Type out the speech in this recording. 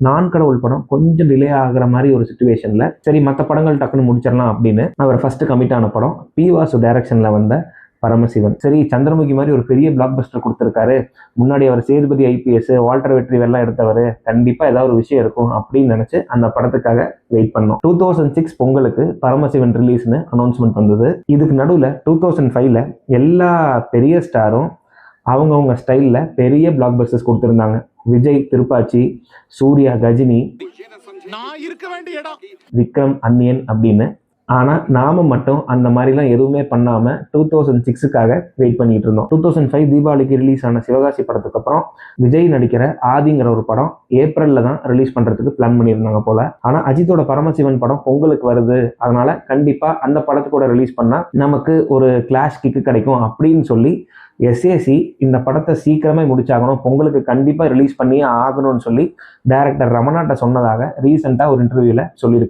நான் கடவுள் படம் கொஞ்சம் டிலே ஆகிற மாதிரி ஒரு சுச்சுவேஷன்ல சரி மற்ற படங்கள் டக்குன்னு முடிச்சிடலாம் அப்படின்னு அவர் ஃபர்ஸ்ட் கமிட் ஆன படம் பி வாசு டைரக்ஷன்ல வந்த பரமசிவன். சரி சந்திரமுகி மாதிரி ஒரு பெரிய பிளாக் பஸ்டர் கொடுத்துருக்காரு, முன்னாடி அவர் சேதுபதி ஐபிஎஸ் வால்டர் வெற்றிவெல்லாம் எடுத்தவர், கண்டிப்பா ஏதாவது ஒரு விஷயம் இருக்கும் அப்படின்னு நினைச்சு அந்த படத்துக்காக வெயிட் பண்ணோம். 2006 பொங்கலுக்கு பரமசிவன் ரிலீஸ்னு அனௌன்ஸ்மெண்ட் வந்தது. இதுக்கு நடுவில் 2005ல எல்லா பெரிய ஸ்டாரும் அவங்கவுங்க ஸ்டைல்ல பெரிய பிளாக் பஸ்டர்ஸ் கொடுத்துருந்தாங்க. விஜய் திருப்பாச்சி, சூர்யா கஜினி, விக்ரம் அன்னியன் அப்படின்னு. ஆனால் நாம மட்டும் அந்த மாதிரிலாம் எதுவுமே பண்ணாமல் 2006க்காக வெயிட் பண்ணிட்டு இருந்தோம். 2005 தீபாவளிக்கு ரிலீஸ் ஆன சிவகாசி படத்துக்கு அப்புறம் விஜய் நடிக்கிற ஆதிங்கிற ஒரு படம் ஏப்ரலில் தான் ரிலீஸ் பண்ணுறதுக்கு பிளான் பண்ணியிருந்தாங்க போல. ஆனால் அஜித்தோட பரமசிவன் படம் பொங்கலுக்கு வருது, அதனால கண்டிப்பாக அந்த படத்துக்கூட ரிலீஸ் பண்ணால் நமக்கு ஒரு கிளாஷ் கிக்கு கிடைக்கும் அப்படின்னு சொல்லி எஸ்ஏசி இந்த படத்தை சீக்கிரமே முடிச்சாகணும், பொங்கலுக்கு கண்டிப்பாக ரிலீஸ் பண்ணியே ஆகணும்னு சொல்லி டைரக்டர் ரமணாட்ட சொன்னதாக ரீசெண்டாக ஒரு இன்டர்வியூவில் சொல்லியிருக்கு.